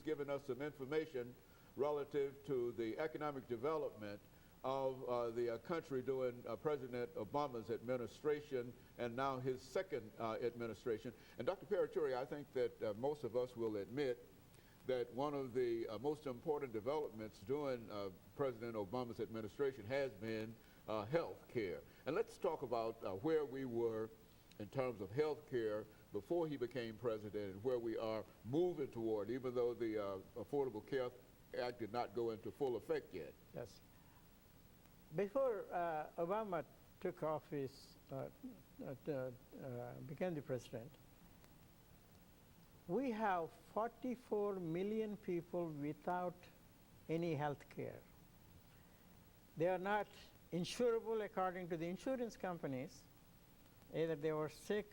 given us some information relative to the economic development of the country during President Obama's administration and now his second administration. And Dr. Paruchuri, I think that most of us will admit that one of the most important developments during President Obama's administration has been health care. And let's talk about where we were in terms of health care before he became president and where we are moving toward, even though the Affordable Care Act did not go into full effect yet. Yes. Before Obama took office, became the president, we have 44 million people without any health care. They are not insurable according to the insurance companies. Either they were sick,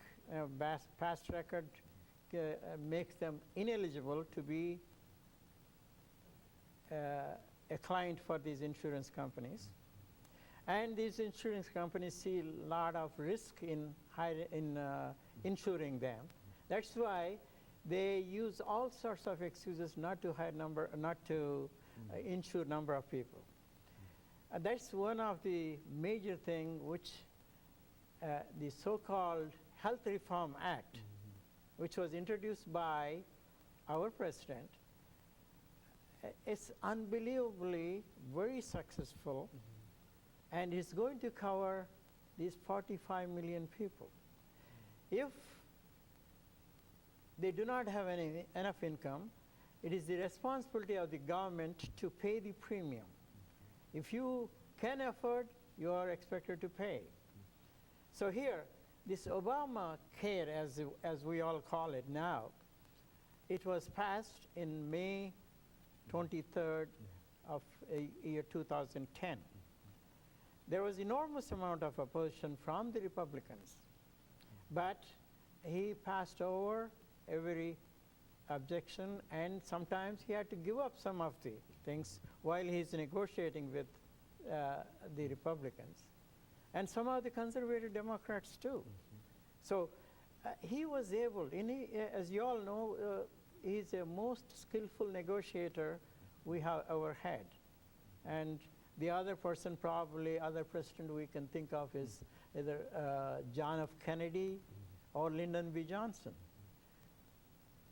past record makes them ineligible to be a client for these insurance companies. And these insurance companies see a lot of risk in insuring them. That's why they use all sorts of excuses not to insure number of people. That's one of the major things which the so-called Health Reform Act, which was introduced by our president, is unbelievably very successful, and is going to cover these 45 million people. If they do not have enough income, it is the responsibility of the government to pay the premium. If you can afford, you are expected to pay. So here, this Obamacare, as we all call it now, it was passed in May 23rd of year 2010. There was enormous amount of opposition from the Republicans, but he passed over every objection, and sometimes he had to give up some of the things while he's negotiating with the Republicans, and some of the conservative Democrats too. So he was able, as you all know, he's the most skillful negotiator we have ever had. And the other person, probably other president we can think of is either John F. Kennedy or Lyndon B. Johnson.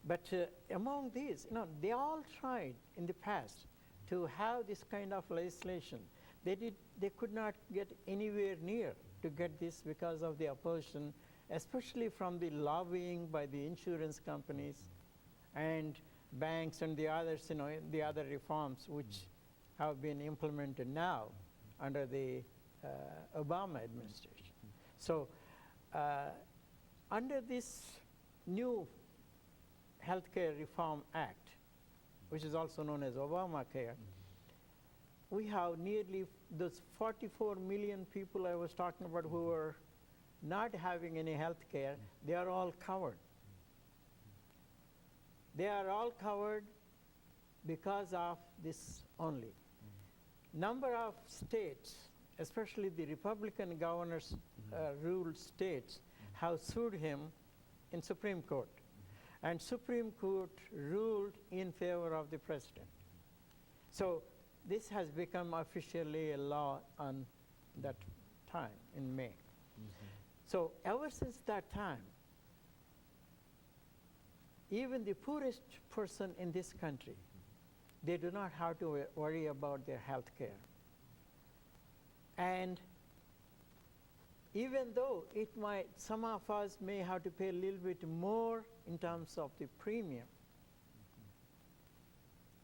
But among these, they all tried in the past to have this kind of legislation. They could not get anywhere near to get this because of the opposition, especially from the lobbying by the insurance companies and banks and the others, the other reforms which have been implemented now under the Obama administration. So under this new Healthcare Reform Act, which is also known as Obamacare, we have nearly those 44 million people I was talking about who are not having any health care. They are all covered. They are all covered because of this only. Number of states, especially the Republican governors ruled states, have sued him in Supreme Court. And Supreme Court ruled in favor of the president. So this has become officially a law on that time in May. So ever since that time, even the poorest person in this country, they do not have to worry about their health care. And even though some of us may have to pay a little bit more in terms of the premium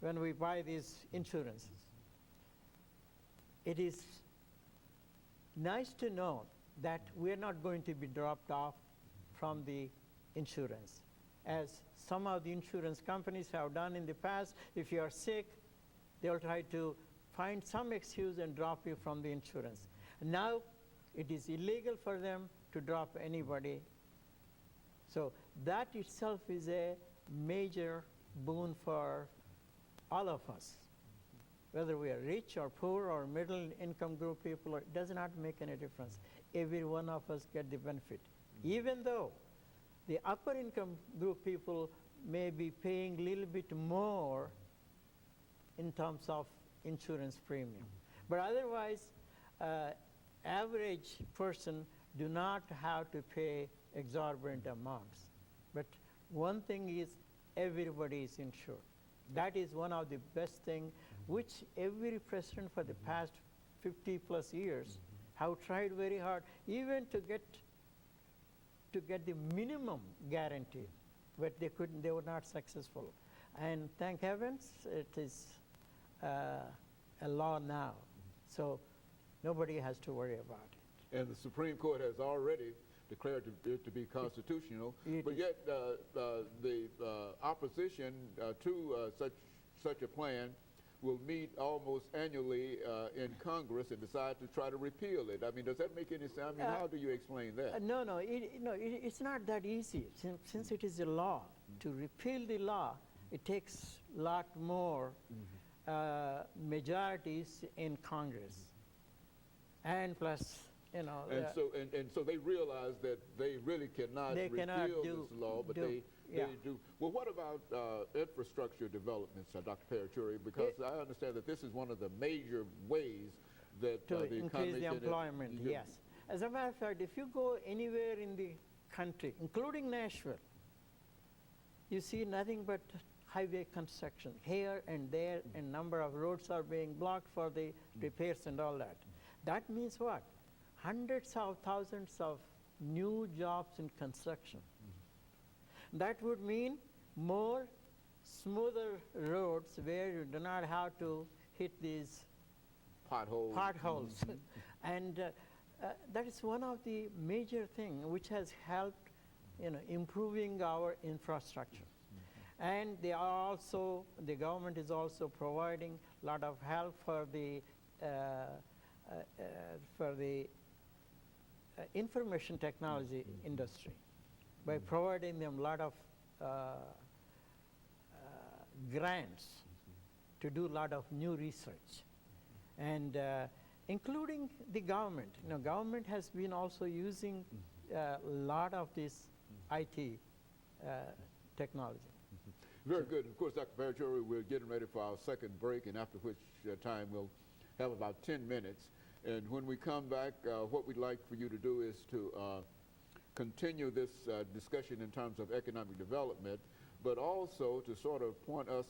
when we buy these insurances, it is nice to know that we're not going to be dropped off from the insurance. As some of the insurance companies have done in the past, if you are sick, they'll try to find some excuse and drop you from the insurance. Now, it is illegal for them to drop anybody. So that itself is a major boon for all of us. Whether we are rich or poor or middle income group people, it does not make any difference. Every one of us get the benefit. Even though the upper income group people may be paying a little bit more in terms of insurance premium. But otherwise, average person do not have to pay exorbitant amounts. But one thing is everybody is insured. That is one of the best thing which every president for the past 50 plus years have tried very hard even to get the minimum guarantee, but they were not successful. And thank heavens it is a law now, so nobody has to worry about it. And the Supreme Court has already declared it to be constitutional, but yet the opposition to such a plan will meet almost annually in Congress and decide to try to repeal it. I mean, does that make any sense? I mean, how do you explain that? No, it's not that easy. Since it is a law, to repeal the law, it takes a lot more majorities in Congress, and plus, you know. And so they realize that they really cannot repeal this law, but they do. Well, what about infrastructure developments, Dr. Paruchuri? Because I understand that this is one of the major ways that to the increase economy the employment. Yes. As a matter of fact, if you go anywhere in the country, including Nashville, you see nothing but highway construction here and there, and number of roads are being blocked for the repairs and all that. That means what? Hundreds of thousands of new jobs in construction. That would mean more smoother roads where you do not have to hit these potholes. And that is one of the major things which has helped, improving our infrastructure. And the government is also providing a lot of help for the information technology industry by providing them a lot of grants to do a lot of new research, and including the government. Government has been also using a lot of this IT technology. Very good. Of course, Dr. Paruchuri, we're getting ready for our second break, and after which time we'll have about 10 minutes. And when we come back, what we'd like for you to do is to continue this discussion in terms of economic development, but also to sort of point us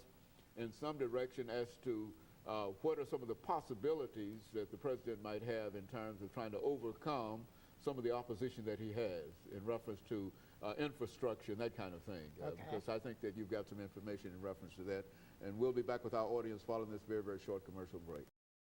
in some direction as to what are some of the possibilities that the president might have in terms of trying to overcome some of the opposition that he has in reference to infrastructure and that kind of thing. Because I think that you've got some information in reference to that. And we'll be back with our audience following this very, very short commercial break.